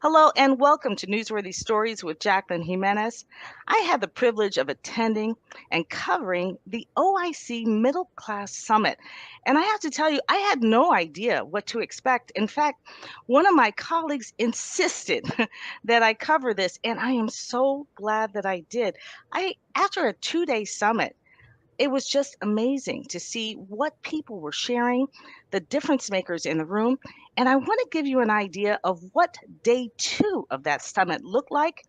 Hello and welcome to Newsworthy Stories with Jacqueline Jimenez. I had the privilege of attending and covering the OIC Middle Class Summit. And I have to tell you, I had no idea what to expect. In fact, one of my colleagues insisted that I cover this, and I am so glad that I did. After a 2-day summit, it was just amazing to see what people were sharing, the difference makers in the room. And I want to give you an idea of what day 2 of that summit looked like,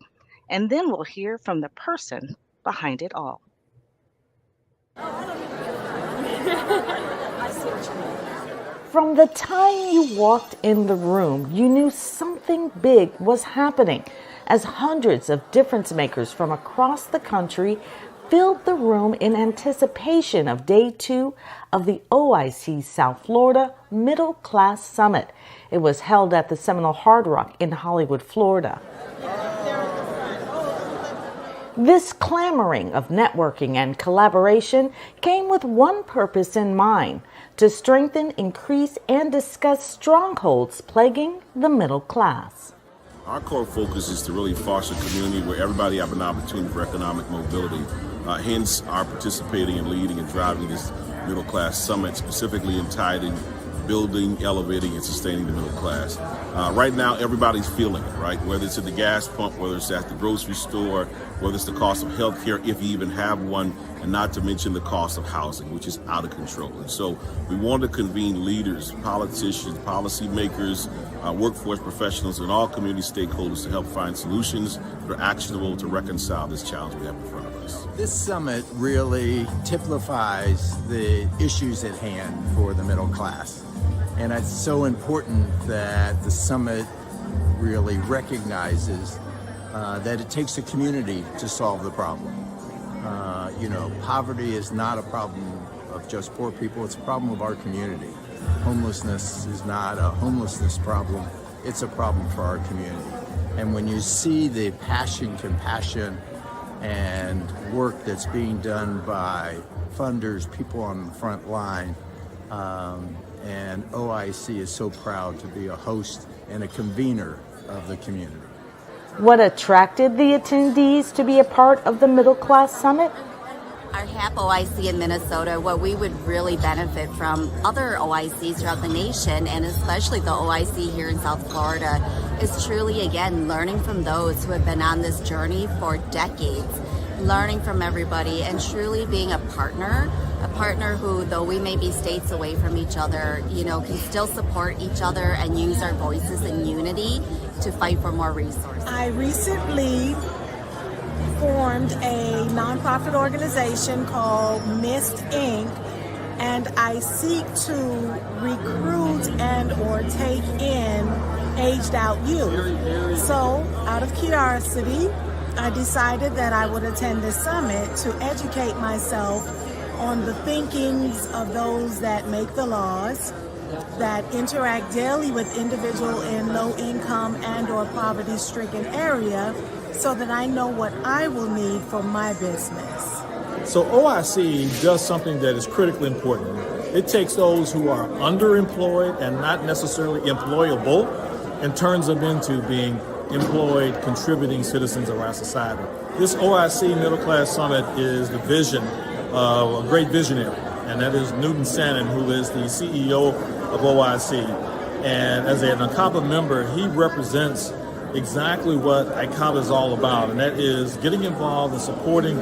and then we'll hear from the person behind it all. From the time you walked in the room, you knew something big was happening as hundreds of difference makers from across the country filled the room in anticipation of day 2 of the OIC South Florida Middle Class Summit. It was held at the Seminole Hard Rock in Hollywood, Florida. This clamoring of networking and collaboration came with one purpose in mind: to strengthen, increase, and discuss strongholds plaguing the middle class. Our core focus is to really foster a community where everybody have an opportunity for economic mobility. Hence, our participating and leading and driving this middle class summit, specifically entitled Building, Elevating, and Sustaining the Middle Class. Right now, everybody's feeling it, right? Whether it's at the gas pump, whether it's at the grocery store, whether it's the cost of health care, if you even have one, and not to mention the cost of housing, which is out of control. And so we want to convene leaders, politicians, policymakers, workforce professionals, and all community stakeholders to help find solutions that are actionable to reconcile this challenge we have in front of us. This summit really typifies the issues at hand for the middle class. And it's so important that the summit really recognizes that it takes a community to solve the problem. Poverty is not a problem of just poor people, it's a problem of our community. Homelessness is not a homelessness problem, it's a problem for our community. And when you see the passion, compassion, and work that's being done by funders, people on the front line, and OIC is so proud to be a host and a convener of the community. What attracted the attendees to be a part of the Middle Class Summit? Our HAP OIC in Minnesota, what we would really benefit from other OICs throughout the nation, and especially the OIC here in South Florida, is truly, again, learning from those who have been on this journey for decades, learning from everybody, and truly being a partner who, though we may be states away from each other, can still support each other and use our voices in unity to fight for more resources. I recently formed a nonprofit organization called MIST Inc., and I seek to recruit and or take in aged out youth. So out of curiosity, I decided that I would attend this summit to educate myself on the thinkings of those that make the laws, that interact daily with individuals in low income and or poverty stricken area, so that I know what I will need for my business. So OIC does something that is critically important. It takes those who are underemployed and not necessarily employable and turns them into being employed, contributing citizens of our society. This OIC Middle Class Summit is the vision of a great visionary, and that is Newton Sannon, who is the CEO of OIC. And as an ICABA member, he represents exactly what ICABA is all about, and that is getting involved and supporting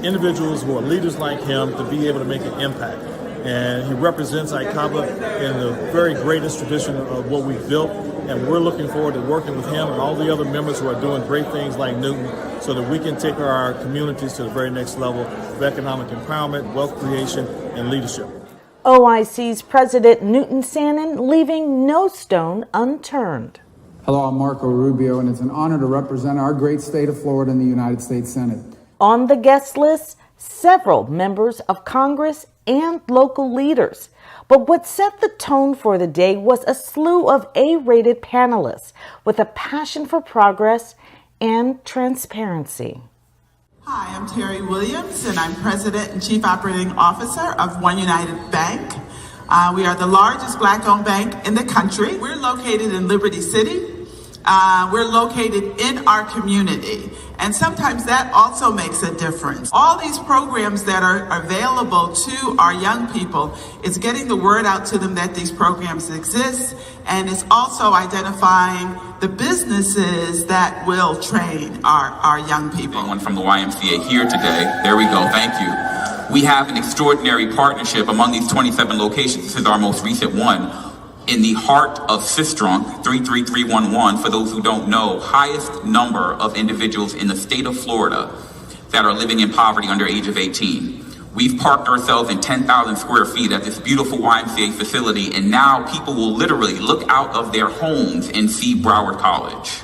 individuals who are leaders like him to be able to make an impact. And he represents ICABA in the very greatest tradition of what we've built, and we're looking forward to working with him and all the other members who are doing great things like Newton, so that we can take our communities to the very next level of economic empowerment, wealth creation, and leadership. OIC's President Newton Sannon leaving no stone unturned. Hello, I'm Marco Rubio, and it's an honor to represent our great state of Florida in the United States Senate. On the guest list, several members of Congress and local leaders. But what set the tone for the day was a slew of A-rated panelists with a passion for progress and transparency. Hi, I'm Terry Williams, and I'm President and Chief Operating Officer of One United Bank. We are the largest Black-owned bank in the country. We're located in Liberty City, We're located in our community, and sometimes that also makes a difference. All these programs that are available to our young people is getting the word out to them that these programs exist, and it's also identifying the businesses that will train our young people. Anyone from the YMCA here today? There we go, thank you. We have an extraordinary partnership among these 27 locations. This is our most recent one. In the heart of Sistrunk, 33311, for those who don't know, highest number of individuals in the state of Florida that are living in poverty under age of 18. We've parked ourselves in 10,000 square feet at this beautiful YMCA facility, and now people will literally look out of their homes and see Broward College.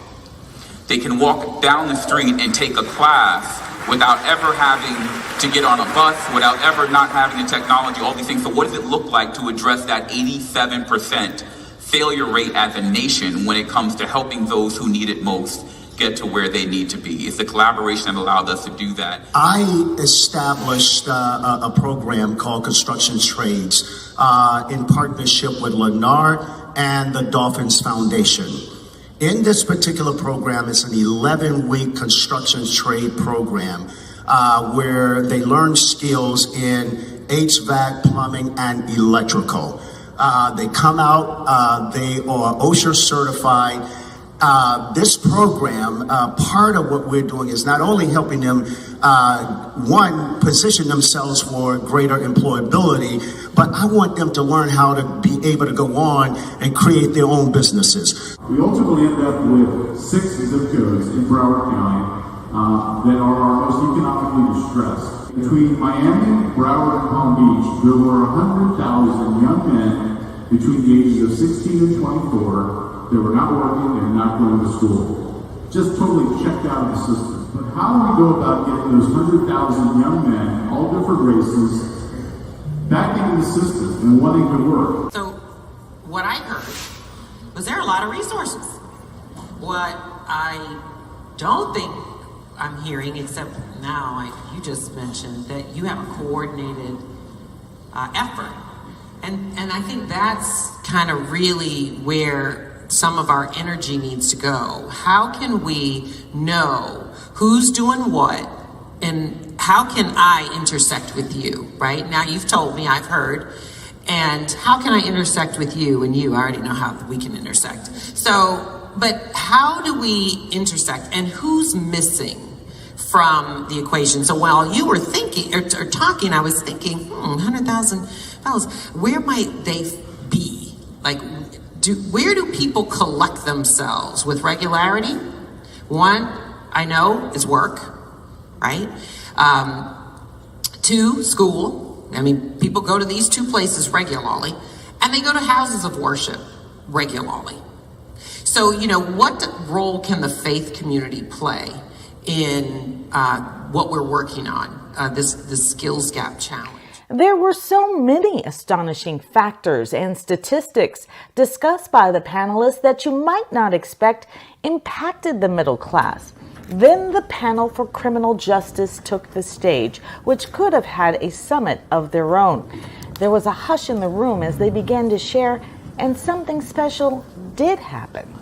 They can walk down the street and take a class without ever having to get on a bus, without ever not having the technology, all these things. So what does it look like to address that 87% failure rate as a nation when it comes to helping those who need it most get to where they need to be? It's the collaboration that allowed us to do that. I established a program called Construction Trades in partnership with Lennar and the Dolphins Foundation. In this particular program, it's an 11-week construction trade program where they learn skills in HVAC, plumbing, and electrical. They come out, they are OSHA certified. This program, part of what we're doing is not only helping them, one, position themselves for greater employability, but I want them to learn how to be able to go on and create their own businesses. We ultimately end up with 6 zip codes in Broward County that are our most economically distressed. Between Miami, Broward, and Palm Beach, there were 100,000 young men between the ages of 16 and 24 that were not working and not going to school. Just totally checked out of the system. But how do we go about getting those 100,000 young men, all different races, back into the system and wanting to work? So what I heard was there are a lot of resources. What I don't think I'm hearing, except now, like you just mentioned, that you have a coordinated effort. And I think that's kind of really where some of our energy needs to go. How can we know who's doing what, and how can I intersect with you, right? Now you've told me, I've heard, and how can I intersect with you and you? I already know how we can intersect. So, but how do we intersect, and who's missing from the equation? So while you were thinking or talking, I was thinking, $100,000, where might they be? Like, where do people collect themselves with regularity? One, I know, is work, right? 2, school. I mean, people go to these 2 places regularly, and they go to houses of worship regularly. So, what role can the faith community play in what we're working on, this skills gap challenge? There were so many astonishing factors and statistics discussed by the panelists that you might not expect impacted the middle class. Then the panel for criminal justice took the stage, which could have had a summit of their own. There was a hush in the room as they began to share, and something special did happen.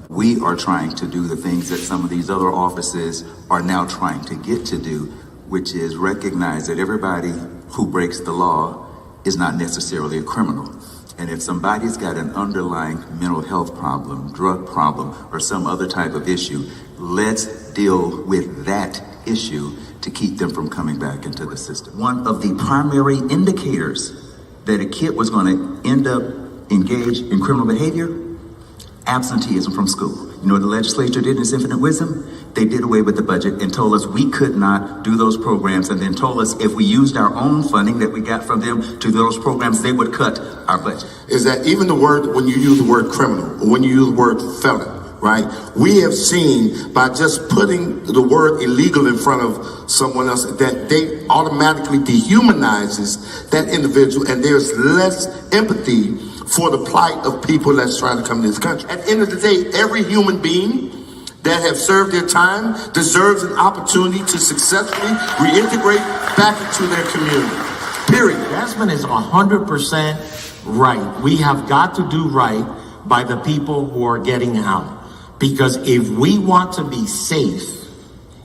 We are trying to do the things that some of these other offices are now trying to get to do, which is recognize that everybody who breaks the law is not necessarily a criminal. And if somebody's got an underlying mental health problem, drug problem, or some other type of issue, let's deal with that issue to keep them from coming back into the system. One of the primary indicators that a kid was going to end up engaged in criminal behavior, absenteeism from school. You know what the legislature did in its infinite wisdom? They did away with the budget and told us we could not do those programs, and then told us if we used our own funding that we got from them to those programs, they would cut our budget. Is that even the word, when you use the word criminal, or when you use the word felon, right? We have seen by just putting the word illegal in front of someone else that they automatically dehumanizes that individual, and there's less empathy for the plight of people that's trying to come to this country. At the end of the day, every human being that have served their time deserves an opportunity to successfully reintegrate back into their community. Period. Jasmine is 100% right. We have got to do right by the people who are getting out. Because if we want to be safe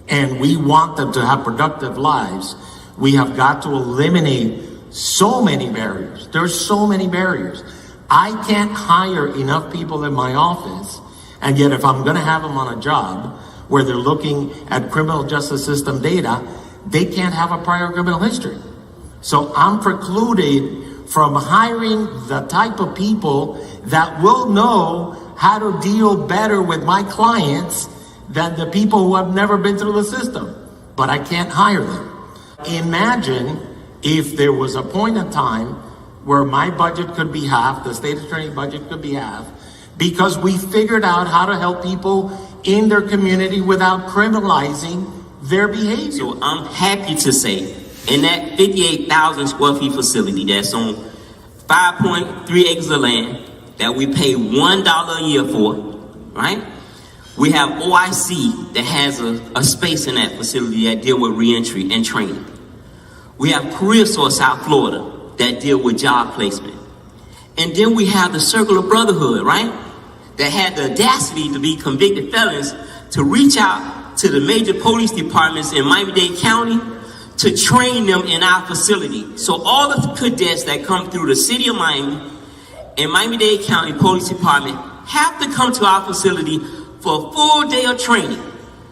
and we want them to have productive lives, we have got to eliminate so many barriers. There's so many barriers. I can't hire enough people in my office, and yet if I'm going to have them on a job where they're looking at criminal justice system data, they can't have a prior criminal history. So I'm precluded from hiring the type of people that will know how to deal better with my clients than the people who have never been through the system. But I can't hire them. Imagine if there was a point in time where my budget could be half, the state attorney budget could be half, because we figured out how to help people in their community without criminalizing their behavior. So I'm happy to say, in that 58,000 square feet facility that's on 5.3 acres of land that we pay $1 a year for, right? We have OIC that has a space in that facility that deal with reentry and training. We have Career Source South Florida that deal with job placement. And then we have the Circle of Brotherhood, right? That had the audacity to be convicted felons to reach out to the major police departments in Miami-Dade County to train them in our facility. So all the cadets that come through the city of Miami and Miami-Dade County Police Department have to come to our facility for a full day of training.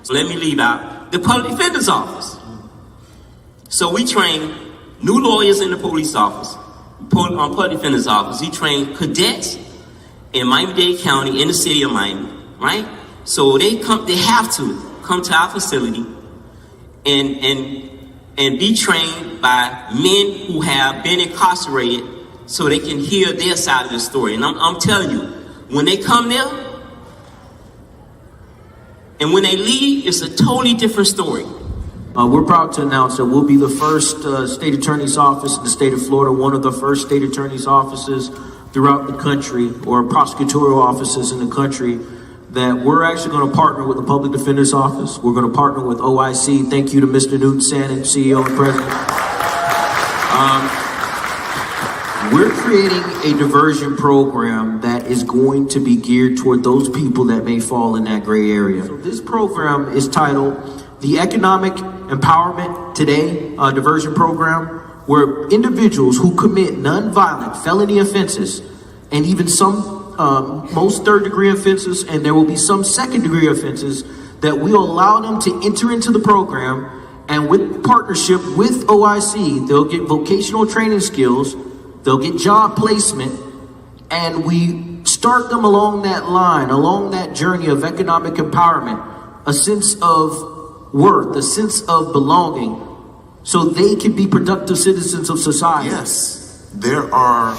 So let me leave out the public defender's office. So we train new lawyers in the police office, public defender's office. We train cadets in Miami-Dade County in the city of Miami, right? So they have to come to our facility and be trained by men who have been incarcerated so they can hear their side of the story. And I'm telling you, when they come there and when they leave, it's a totally different story. We're proud to announce that we'll be the first state attorney's office in the state of Florida, one of the first state attorney's offices throughout the country, or prosecutorial offices in the country, that we're actually going to partner with the public defender's office. We're going to partner with OIC. Thank you to Mr. Newton Sannon, CEO and president. We're creating a diversion program that is going to be geared toward those people that may fall in that gray area. So this program is titled the Economic Empowerment Today Diversion Program, where individuals who commit nonviolent felony offenses, and even some most third-degree offenses, and there will be some second-degree offenses, that we'll allow them to enter into the program, and with partnership with OIC, they'll get vocational training skills, they'll get job placement, and we start them along that line, along that journey of economic empowerment, a sense of worth, a sense of belonging, so they can be productive citizens of society. Yes, there are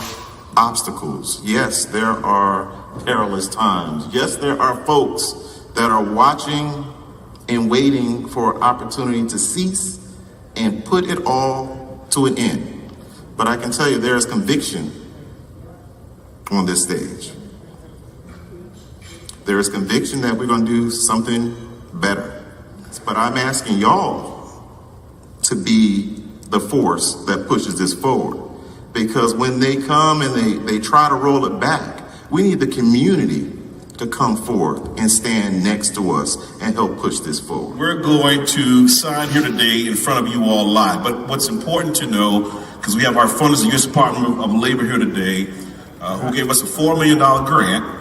obstacles. Yes, there are perilous times. Yes, there are folks that are watching and waiting for opportunity to cease and put it all to an end. But I can tell you there is conviction on this stage. There is conviction that we're going to do something better. But I'm asking y'all to be the force that pushes this forward. Because when they come and they try to roll it back, we need the community to come forth and stand next to us and help push this forward. We're going to sign here today in front of you all live. But what's important to know, because we have our funders, the U.S. Department of Labor here today, who gave us a $4 million grant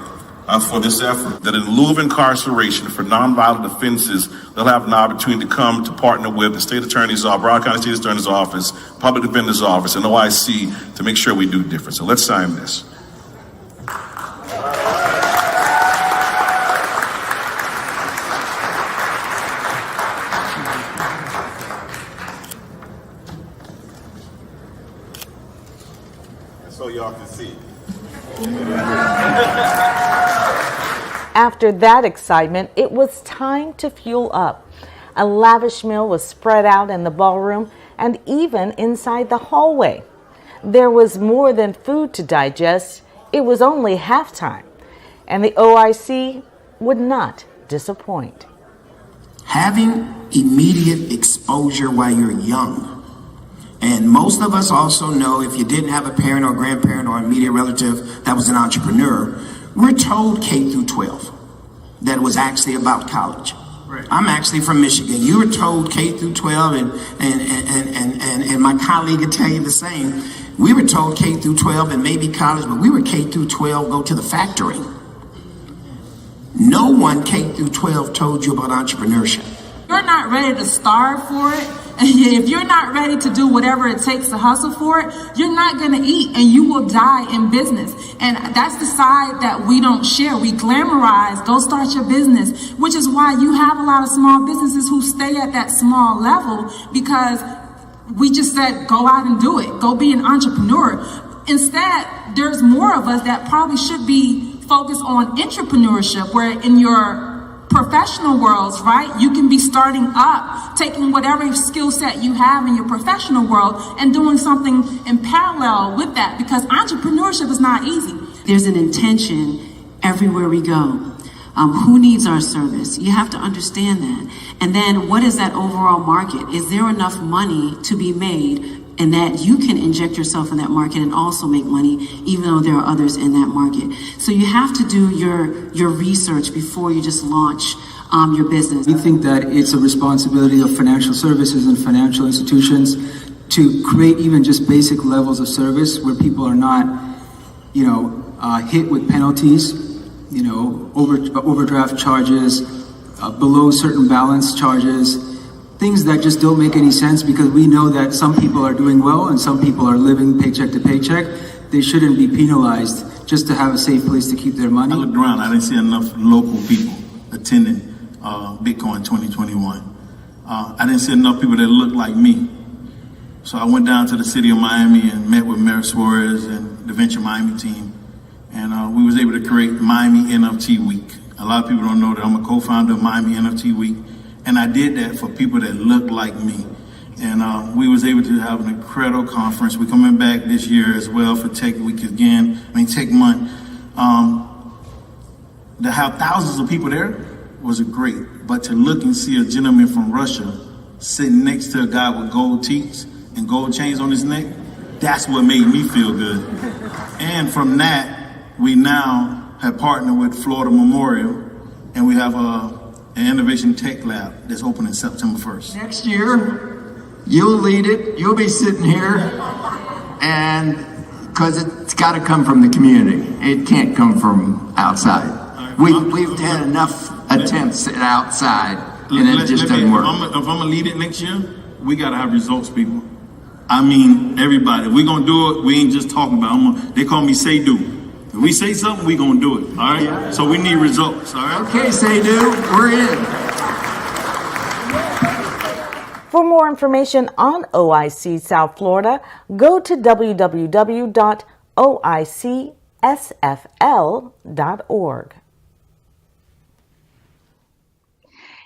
for this effort, that in lieu of incarceration for nonviolent offenses, they'll have an opportunity to come to partner with the state attorney's office, Broward County State Attorney's Office, Public Defender's Office, and OIC to make sure we do different. So let's sign this. So y'all can see. After that excitement, it was time to fuel up. A lavish meal was spread out in the ballroom and even inside the hallway. There was more than food to digest. It was only halftime, and the OIC would not disappoint. Having immediate exposure while you're young. And most of us also know, if you didn't have a parent or grandparent or immediate relative that was an entrepreneur, We're told K through 12 that it was actually about college. Right. I'm actually from Michigan. You were told K through 12, and my colleague would tell you the same. We were told K through 12 and maybe college, but we were K through 12, go to the factory. No one K through 12 told you about entrepreneurship. You're not ready to starve for it. If you're not ready to do whatever it takes to hustle for it, you're not going to eat and you will die in business. And that's the side that we don't share. We glamorize, go start your business, which is why you have a lot of small businesses who stay at that small level, because we just said, go out and do it. Go be an entrepreneur. Instead, there's more of us that probably should be focused on entrepreneurship, where in your professional worlds, right, you can be starting up, taking whatever skill set you have in your professional world and doing something in parallel with that, because entrepreneurship is not easy. There's an intention everywhere we go. Who needs our service? You have to understand that. And then what is that overall market? Is there enough money to be made, and that you can inject yourself in that market and also make money, even though there are others in that market? So you have to do your research before you just launch your business. We think that it's a responsibility of financial services and financial institutions to create even just basic levels of service where people are not, hit with penalties, overdraft charges, below certain balance charges, things that just don't make any sense, because we know that some people are doing well and some people are living paycheck to paycheck. They shouldn't be penalized just to have a safe place to keep their money. I looked around, I didn't see enough local people attending Bitcoin 2021. I didn't see enough people that looked like me. So I went down to the city of Miami and met with Mayor Suarez and the Venture Miami team. And we was able to create Miami NFT Week. A lot of people don't know that I'm a co-founder of Miami NFT Week. And I did that for people that look like me. And we was able to have an incredible conference. We're coming back this year as well for Tech Week again, Tech Month. To have thousands of people there was great. But to look and see a gentleman from Russia sitting next to a guy with gold teeth and gold chains on his neck, that's what made me feel good. And from that, we now have partnered with Florida Memorial, and we have an innovation tech lab that's opening September 1st. Next year, you'll lead it. You'll be sitting here, and because it's got to come from the community. It can't come from outside. We've had enough attempts at outside, and it just doesn't work. If I'm going to lead it next year, we got to have results, people. I mean, everybody. If we're going to do it, we ain't just talking about it. They call me Say Do. If we say something, we're going to do it, all right? Yeah. So we need results, all right? Okay, Say Do, we're in. For more information on OIC South Florida, go to www.oicsfl.org.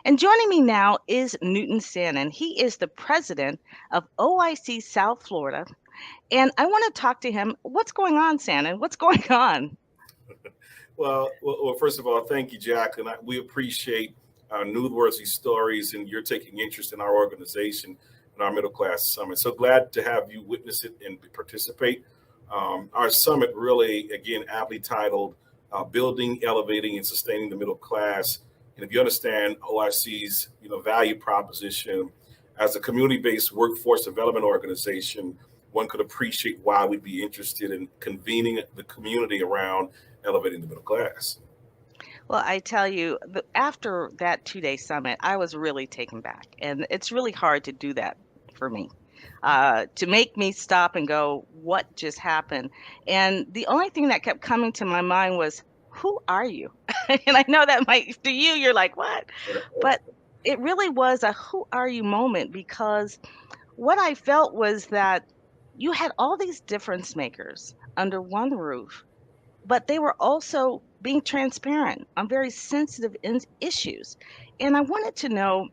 And joining me now is Newton Sannon. He is the president of OIC South Florida. And I want to talk to him. What's going on, Sannon? What's going on? Well, first of all, thank you, Jacqueline. We appreciate Newsworthy Stories, and you're taking interest in our organization and our middle class summit. So glad to have you witness it and participate. Our summit really, again, aptly titled Building, Elevating, and Sustaining the Middle Class. And if you understand OIC's value proposition as a community-based workforce development organization, one could appreciate why we'd be interested in convening the community around elevating the middle class. Well, I tell you, after that 2-day summit, I was really taken back. And it's really hard to do that for me, to make me stop and go, what just happened? And the only thing that kept coming to my mind was, who are you? And I know that to you, you're like, what? But it really was a who are you moment, because what I felt was that you had all these difference makers under one roof, but they were also being transparent on very sensitive issues. And I wanted to know,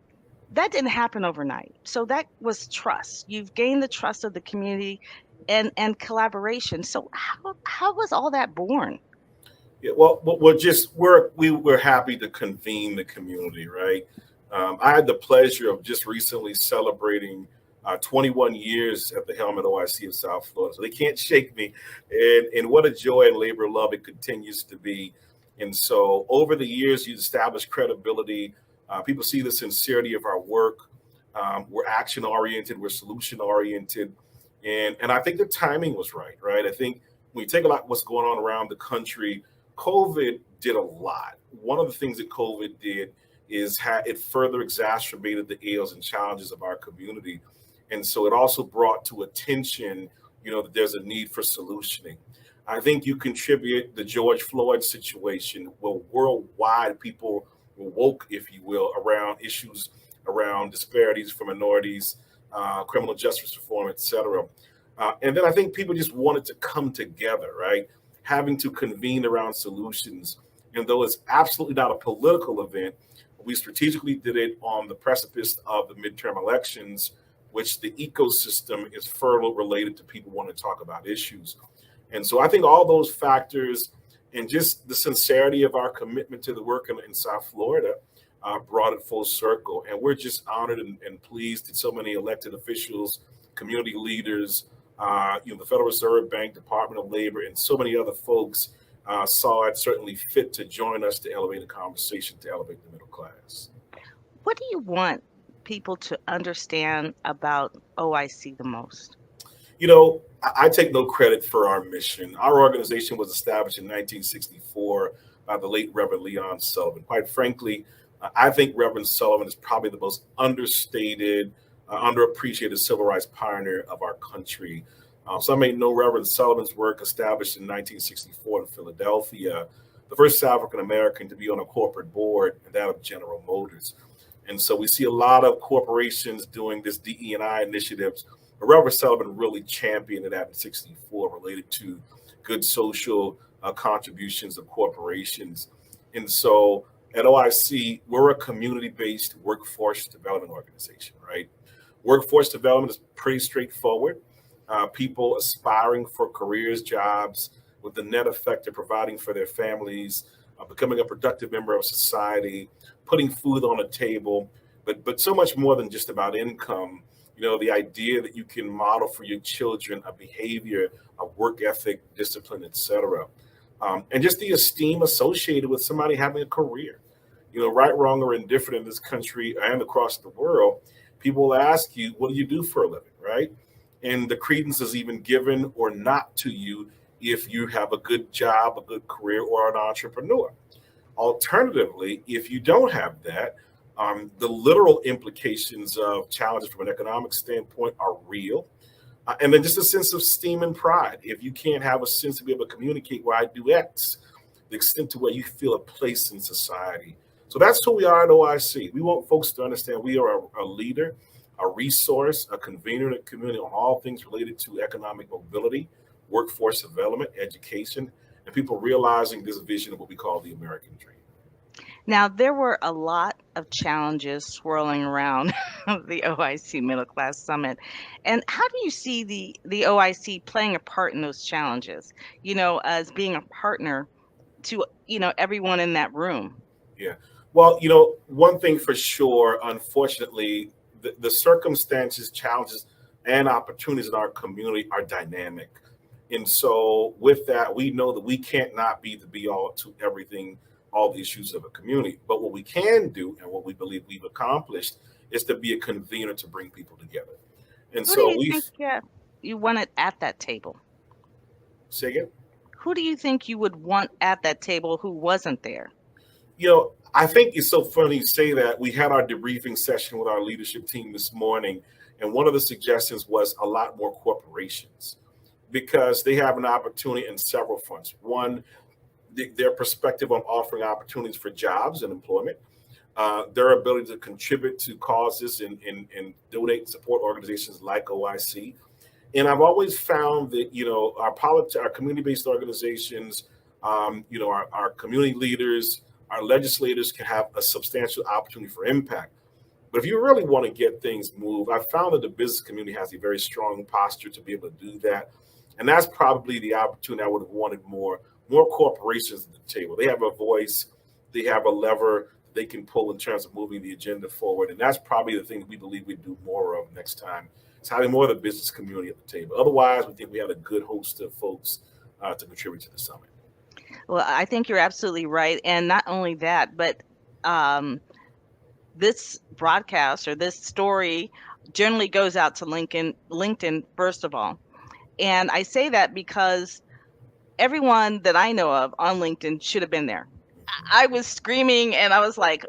that didn't happen overnight. So that was trust. You've gained the trust of the community and collaboration. So how was all that born? Yeah, well, we were happy to convene the community, right? I had the pleasure of just recently celebrating 21 years at the helm at OIC of South Florida. So they can't shake me. And what a joy and labor of love it continues to be. And so over the years, you establish credibility. People see the sincerity of our work. We're action oriented, we're solution oriented. And I think the timing was right, right? I think when you take a lot of what's going on around the country, COVID did a lot. One of the things that COVID did is it further exacerbated the ills and challenges of our community. And so it also brought to attention, that there's a need for solutioning. I think you contribute the George Floyd situation. Well, worldwide, people were woke, if you will, around issues around disparities for minorities, criminal justice reform, et cetera. And then I think people just wanted to come together, right? Having to convene around solutions. And though it's absolutely not a political event, we strategically did it on the precipice of the midterm elections, which the ecosystem is further related to people wanting to talk about issues. And so I think all those factors and just the sincerity of our commitment to the work in South Florida brought it full circle. And we're just honored and pleased that so many elected officials, community leaders, the Federal Reserve Bank, Department of Labor, and so many other folks saw it certainly fit to join us to elevate the conversation, to elevate the middle class. What do you want people to understand about OIC the most? I take no credit for our mission. Our organization was established in 1964 by the late Reverend Leon Sullivan. Quite frankly, I think Reverend Sullivan is probably the most understated, underappreciated civil rights pioneer of our country. Some may know Reverend Sullivan's work, established in 1964 in Philadelphia, the first African American to be on a corporate board, and that of General Motors. And so we see a lot of corporations doing this DE&I initiatives. But Reverend Sullivan really championed that in 64 related to good social contributions of corporations. And so at OIC, we're a community-based workforce development organization, right? Workforce development is pretty straightforward. People aspiring for careers, jobs, with the net effect of providing for their families, becoming a productive member of society, putting food on the table, but so much more than just about income. The idea that you can model for your children a behavior, a work ethic, discipline, et cetera. And just the esteem associated with somebody having a career. Right, wrong, or indifferent in this country and across the world, people will ask you, what do you do for a living, right? And the credence is even given or not to you if you have a good job, a good career, or an entrepreneur. Alternatively, if you don't have that, the literal implications of challenges from an economic standpoint are real. And then just a sense of esteem and pride. If you can't have a sense to be able to communicate why I do X, the extent to where you feel a place in society. So that's who we are at OIC. We want folks to understand we are a leader, a resource, a convener in the community on all things related to economic mobility, workforce development, education, and people realizing this vision of what we call the American dream. Now, there were a lot of challenges swirling around the OIC Middle Class Summit. And how do you see the OIC playing a part in those challenges, as being a partner to, everyone in that room? Yeah. Well, one thing for sure, unfortunately, the circumstances, challenges, and opportunities in our community are dynamic. And so with that, we know that we can't not be the be all to everything, all the issues of a community. But what we can do and what we believe we've accomplished is to be a convener to bring people together. And Who so do you think you wanted at that table? Say again? Who do you think you would want at that table who wasn't there? I think it's so funny you say that. We had our debriefing session with our leadership team this morning, and one of the suggestions was a lot more corporations because they have an opportunity in several fronts. One, their perspective on offering opportunities for jobs and employment, their ability to contribute to causes and donate and support organizations like OIC. And I've always found that, our community-based organizations, our community leaders, our legislators can have a substantial opportunity for impact. But if you really want to get things moved, I've found that the business community has a very strong posture to be able to do that. And that's probably the opportunity I would have wanted more corporations at the table. They have a voice, they have a lever they can pull in terms of moving the agenda forward. And that's probably the thing we believe we do more of next time It's having more of the business community at the table. Otherwise, we think we have a good host of folks to contribute to the summit. Well, I think you're absolutely right. And not only that, but um, this broadcast or this story generally goes out to LinkedIn first of all. And I say that because everyone that I know of on LinkedIn should have been there. I was screaming and I was like,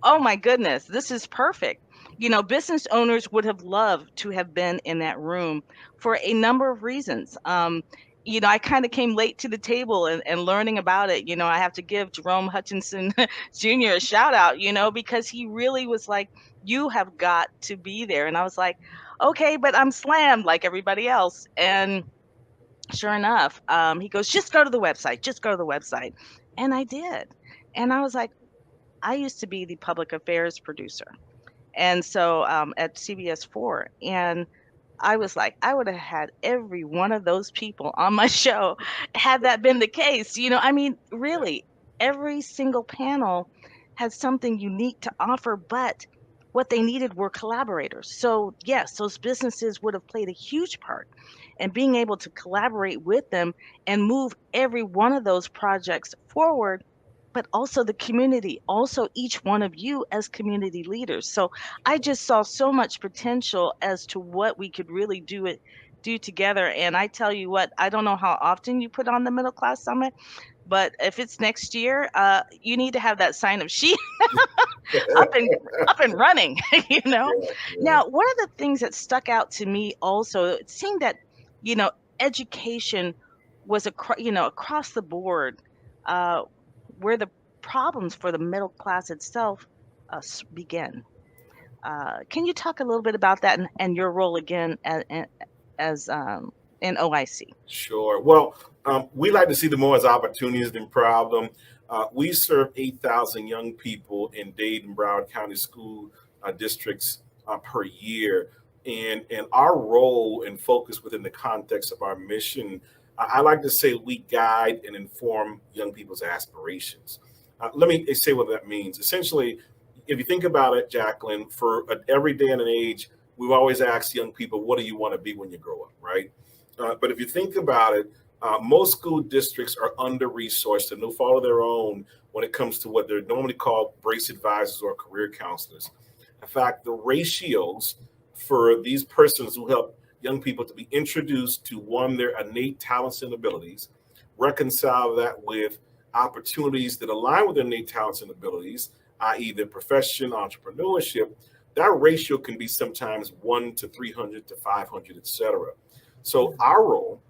oh my goodness, this is perfect. Business owners would have loved to have been in that room for a number of reasons. I kind of came late to the table and learning about it. I have to give Jerome Hutchinson Jr. a shout out, because he really was like, you have got to be there. And I was like, okay, but I'm slammed like everybody else. And sure enough, he goes, just go to the website, just go to the website. And I did. And I was like, I used to be the public affairs producer. And so at CBS4. And I was like, I would have had every one of those people on my show had that been the case. Really, every single panel had something unique to offer, but what they needed were collaborators. So, yes, those businesses would have played a huge part in being able to collaborate with them and move every one of those projects forward, but also the community, also each one of you as community leaders. So I just saw so much potential as to what we could really do together. And I tell you what, I don't know how often you put on the Middle Class Summit, but if it's next year, you need to have that sign-up sheet up and running. Now, one of the things that stuck out to me also, it seemed that education was across the board, where the problems for the middle class itself begin. Can you talk a little bit about that and your role again as in OIC? Sure. Well, we like to see them more as opportunities than problem. We serve 8,000 young people in Dade and Broward County school districts per year. And our role and focus within the context of our mission, I like to say we guide and inform young people's aspirations. Let me say what that means. Essentially, if you think about it, Jacqueline, for every day and an age, we've always asked young people, what do you want to be when you grow up, right? But if you think about it, most school districts are under-resourced and no fault of their own when it comes to what they're normally called brace advisors or career counselors. In fact, the ratios for these persons who help young people to be introduced to, one, their innate talents and abilities, reconcile that with opportunities that align with their innate talents and abilities, i.e. their profession, entrepreneurship, that ratio can be sometimes 1 to 300 to 500, et cetera. So our role,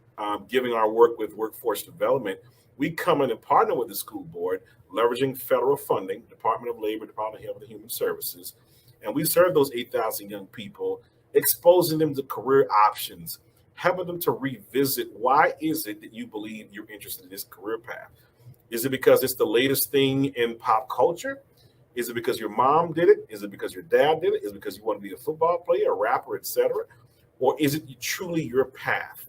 given our work with workforce development, we come in and partner with the school board, leveraging federal funding, Department of Labor, Department of Health and Human Services, and we serve those 8,000 young people, exposing them to career options, helping them to revisit why is it that you believe you're interested in this career path. Is it because it's the latest thing in pop culture? Is it because your mom did it? Is it because your dad did it? Is it because you want to be a football player, a rapper, etc.? Or is it truly your path?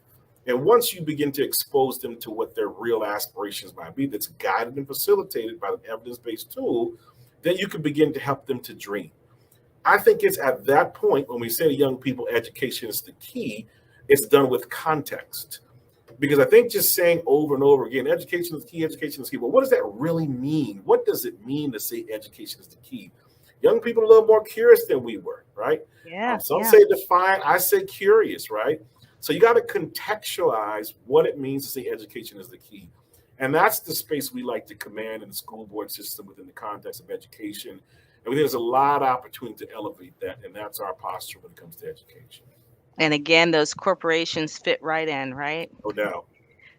And once you begin to expose them to what their real aspirations might be, that's guided and facilitated by the evidence-based tool, then you can begin to help them to dream. I think it's at that point when we say to young people, education is the key, it's done with context. Because I think just saying over and over again, education is key, education is key. But what does that really mean? What does it mean to say education is the key? Young people are a little more curious than we were, right? Yeah. Some say define, I say curious, right? So you got to contextualize what it means to say education is the key. And that's the space we like to command in the school board system within the context of education. And we think there's a lot of opportunity to elevate that. And that's our posture when it comes to education. And again, those corporations fit right in, right? No doubt.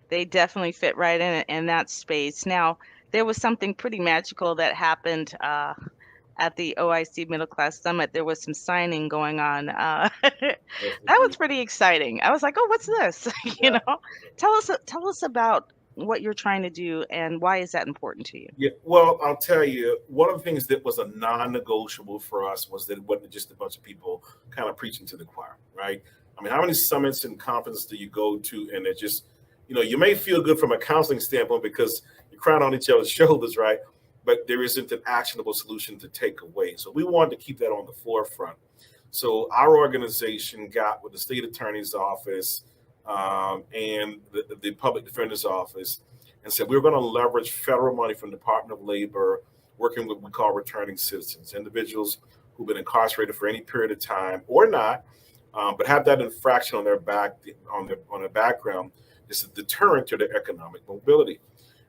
They definitely fit right in that space. Now, there was something pretty magical that happened at the OIC Middle Class Summit. There was some signing going on. That was pretty exciting. I was like, oh, what's this? Tell us about what you're trying to do and why is that important to you? Yeah, well, I'll tell you, one of the things that was a non-negotiable for us was that it wasn't just a bunch of people kind of preaching to the choir, right? I mean, how many summits and conferences do you go to and it just, you may feel good from a counseling standpoint because you're crying on each other's shoulders, right? But there isn't an actionable solution to take away. So we wanted to keep that on the forefront. So our organization got with the state attorney's office and the public defender's office and said we were going to leverage federal money from the Department of Labor, working with what we call returning citizens, individuals who've been incarcerated for any period of time or not, but have that infraction on their background. It's a deterrent to their economic mobility.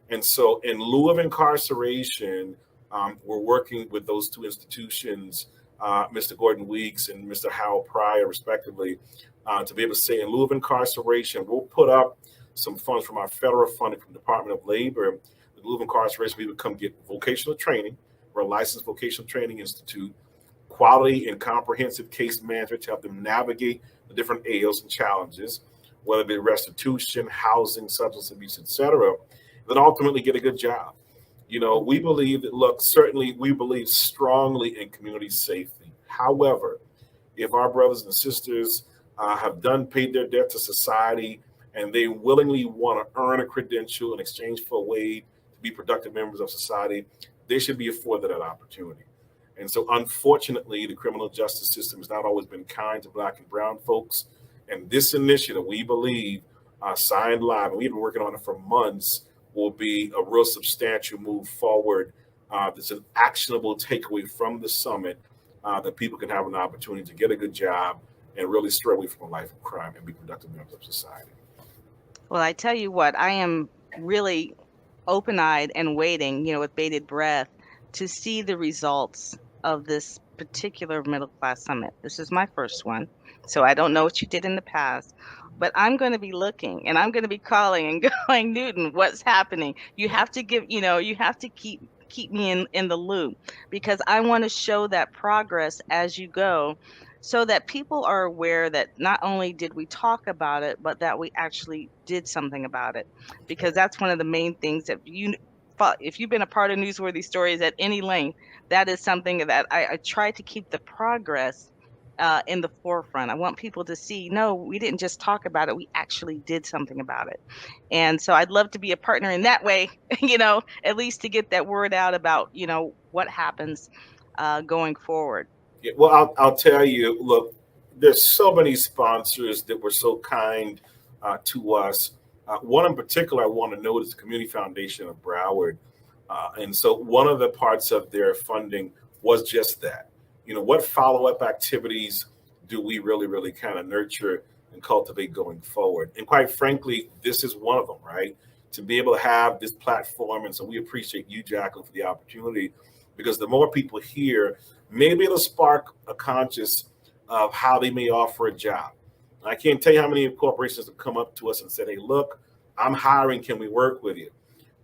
And so, in lieu of incarceration, we're working with those two institutions, Mr. Gordon Weeks and Mr. Howell Pryor, respectively, to be able to say, in lieu of incarceration, we'll put up some funds from our federal funding from the Department of Labor. In lieu of incarceration, we would come get vocational training. We're a licensed vocational training institute, quality and comprehensive case management to help them navigate the different ails and challenges, whether it be restitution, housing, substance abuse, et cetera, then ultimately get a good job. We believe that, look, certainly we believe strongly in community safety. However, if our brothers and sisters have paid their debt to society and they willingly want to earn a credential in exchange for a way to be productive members of society, they should be afforded that opportunity. And so, unfortunately, the criminal justice system has not always been kind to Black and brown folks. And this initiative, we believe, signed live, and we've been working on it for months, will be a real substantial move forward. That's an actionable takeaway from the summit that people can have an opportunity to get a good job and really stray away from a life of crime and be productive members of society. Well, I tell you what, I am really open-eyed and waiting, with bated breath to see the results of this particular middle class summit. This is my first one, so I don't know what you did in the past, but I'm going to be looking and I'm going to be calling and going, Newton, what's happening? You have to you have to keep me in the loop, because I want to show that progress as you go, so that people are aware that not only did we talk about it, but that we actually did something about it. Because that's one of the main things that if you've been a part of Newsworthy Stories at any length, that is something that I try to keep the progress in the forefront. I want people to see, no, we didn't just talk about it, we actually did something about it. And so I'd love to be a partner in that way, at least to get that word out about, what happens going forward. Yeah, well, I'll tell you, look, there's so many sponsors that were so kind to us. One in particular I want to note is the Community Foundation of Broward. And so one of the parts of their funding was just that. What follow-up activities do we really, really kind of nurture and cultivate going forward? And quite frankly, this is one of them, right? To be able to have this platform. And so we appreciate you, Jacqueline, for the opportunity, because the more people hear, maybe it'll spark a conscious of how they may offer a job. I can't tell you how many corporations have come up to us and said, hey, look, I'm hiring, can we work with you?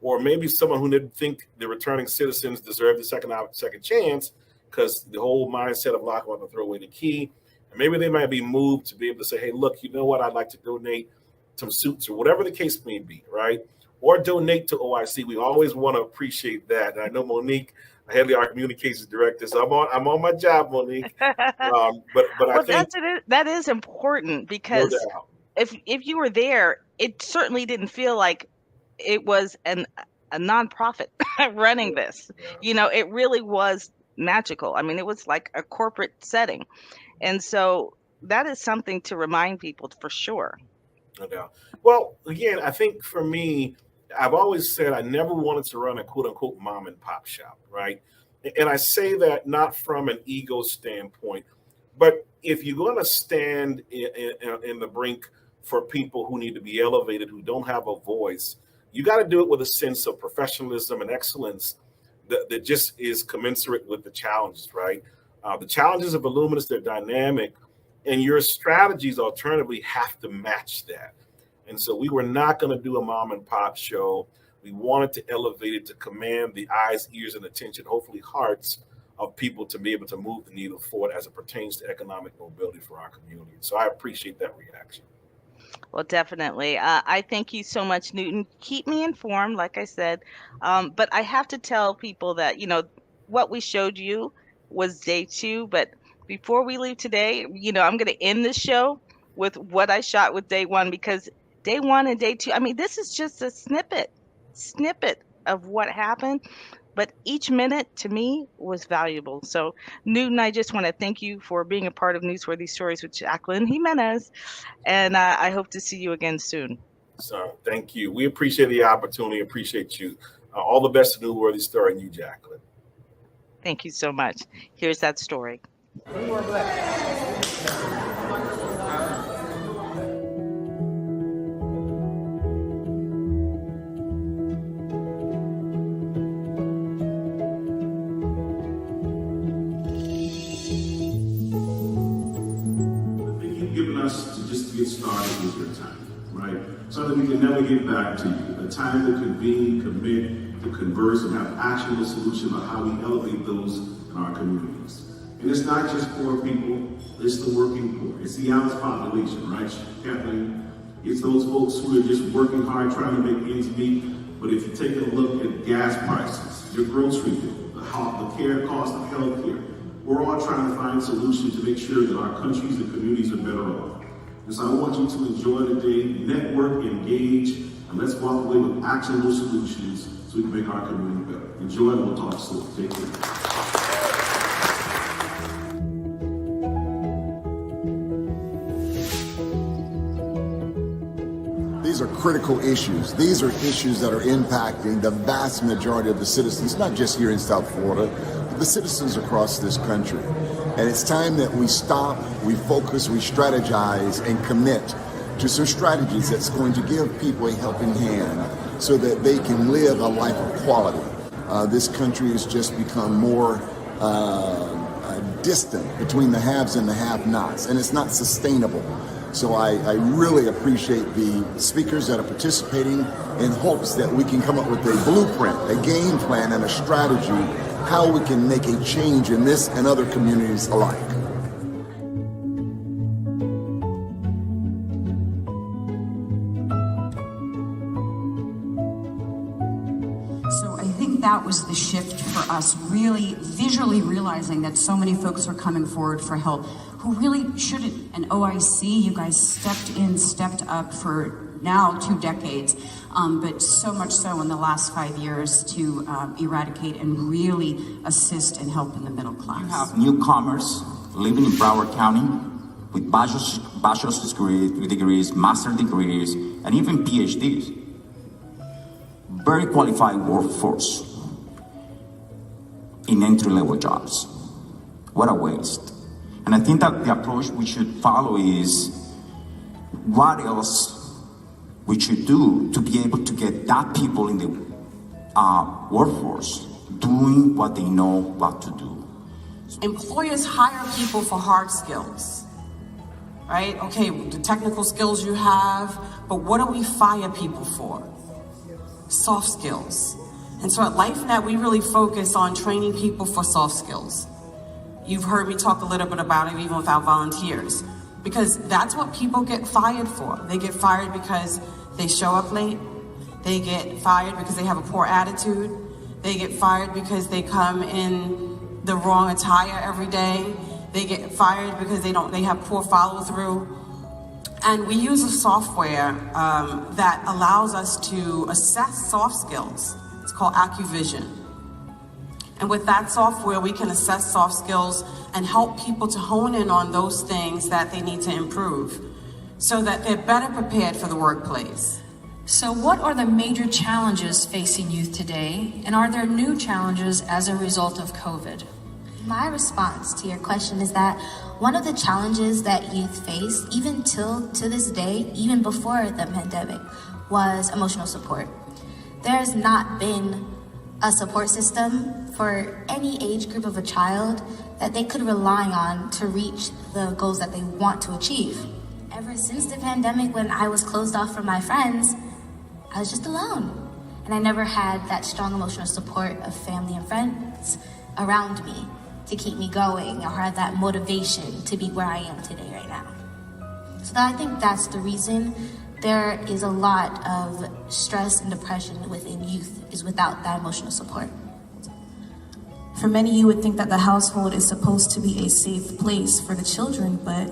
Or maybe someone who didn't think the returning citizens deserved a second chance, because the whole mindset of lock them up and throw away the key. And maybe they might be moved to be able to say, hey, look, you know what? I'd like to donate some suits or whatever the case may be, right? Or donate to OIC. We always want to appreciate that. And I know Monique, Headley, our communications director, so I'm on my job, Monique. But I think that is important, because no if you were there, it certainly didn't feel like it was a nonprofit running this. It really was magical. I mean, it was like a corporate setting. And so that is something to remind people for sure. No doubt. Well, again, I think for me, I've always said I never wanted to run a quote unquote mom and pop shop, right? And I say that not from an ego standpoint, but if you're going to stand in the brink for people who need to be elevated, who don't have a voice, you got to do it with a sense of professionalism and excellence that just is commensurate with the challenges, right? The challenges are voluminous, they're dynamic, and your strategies alternatively have to match that. And so we were not going to do a mom and pop show. We wanted to elevate it to command the eyes, ears, and attention, hopefully hearts of people, to be able to move the needle forward as it pertains to economic mobility for our community. So I appreciate that reaction. Well, definitely. I thank you so much, Newton. Keep me informed, like I said. But I have to tell people that, what we showed you was day 2. But before we leave today, I'm going to end this show with what I shot with day 1, because day 1 and day 2, I mean, this is just a snippet of what happened. but each minute to me was valuable. So, Newton, I just want to thank you for being a part of Newsworthy Stories with Jacqueline Jimenez, and I hope to see you again soon. So, thank you. We appreciate the opportunity. Appreciate you. All the best to Newsworthy Story and you, Jacqueline. Thank you so much. Here's that story. Given us to just get started with your time, right? So that we can never get back to you. A time to convene, commit, to converse, and have actionable solutions on how we elevate those in our communities. And it's not just poor people, it's the working poor. It's the average population, right, Kathleen? It's those folks who are just working hard, trying to make ends meet. But if you take a look at gas prices, your grocery bill, the care cost of health care, we're all trying to find solutions to make sure that our countries and communities are better off. And so I want you to enjoy the day, network, engage, and let's walk away with actionable solutions so we can make our community better. Enjoy, and we'll talk soon. Take care. These are critical issues. These are issues that are impacting the vast majority of the citizens, not just here in South Florida, but the citizens across this country. And it's time that we stop, we focus, we strategize, and commit to some strategies that's going to give people a helping hand so that they can live a life of quality. This country has just become more distant between the haves and the have-nots, and it's not sustainable. So I really appreciate the speakers that are participating in hopes that we can come up with a blueprint, a game plan, and a strategy how we can make a change in this and other communities alike. So I think that was the shift for us, really visually realizing that so many folks were coming forward for help who really shouldn't. And OIC, you guys stepped up for now 2 decades, but so much so in the last 5 years to eradicate and really assist and help in the middle class. You have newcomers living in Broward County with bachelor's degrees, master's degrees, and even PhDs. Very qualified workforce in entry-level jobs. What a waste. And I think that the approach we should follow is what else we should do to be able to get that people in the workforce doing what they know what to do. Employers hire people for hard skills, right? Okay, the technical skills you have, but what do we fire people for? Soft skills. And so at LifeNet, we really focus on training people for soft skills. You've heard me talk a little bit about it, even with our volunteers, because that's what people get fired for. They get fired because they show up late. They get fired because they have a poor attitude. They get fired because they come in the wrong attire every day. They get fired because they have poor follow through. And we use a software that allows us to assess soft skills. It's called AccuVision. And with that software, we can assess soft skills and help people to hone in on those things that they need to improve so that they're better prepared for the workplace. So what are the major challenges facing youth today, and are there new challenges as a result of COVID? My response to your question is that one of the challenges that youth face, even to this day, even before the pandemic, was emotional support. There's not been a support system for any age group of a child that they could rely on to reach the goals that they want to achieve. Ever since the pandemic, when I was closed off from my friends, I was just alone. And I never had that strong emotional support of family and friends around me to keep me going or have that motivation to be where I am today right now. So I think that's the reason there is a lot of stress and depression within youth is without that emotional support. For many, you would think that the household is supposed to be a safe place for the children, but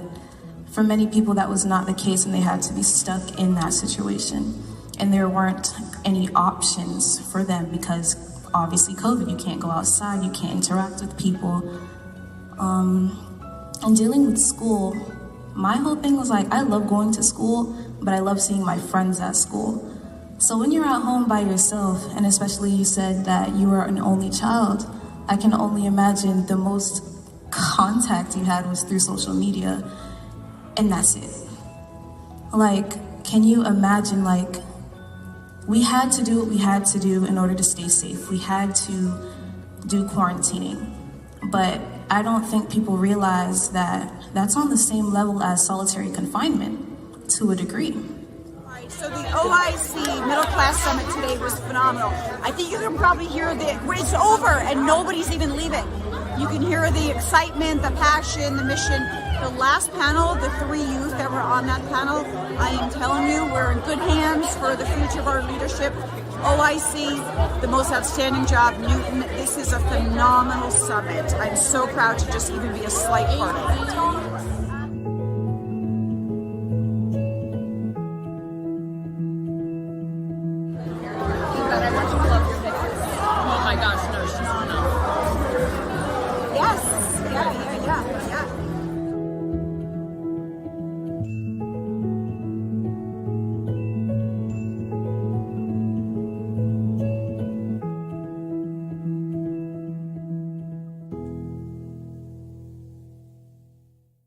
for many people that was not the case, and they had to be stuck in that situation. And there weren't any options for them because obviously COVID. You can't go outside, you can't interact with people. And dealing with school, my whole thing was like, I love going to school, but I love seeing my friends at school. So when you're at home by yourself, and especially you said that you were an only child, I can only imagine the most contact you had was through social media, and that's it. Like, can you imagine, like, we had to do what we had to do in order to stay safe. We had to do quarantining, but I don't think people realize that that's on the same level as solitary confinement to a degree. So the OIC Middle Class Summit today was phenomenal. I think you can probably hear it's over and nobody's even leaving. You can hear the excitement, the passion, the mission. The last panel, the 3 youth that were on that panel, I am telling you, we're in good hands for the future of our leadership. OIC, the most outstanding job. Newton, this is a phenomenal summit. I'm so proud to just even be a slight part of it.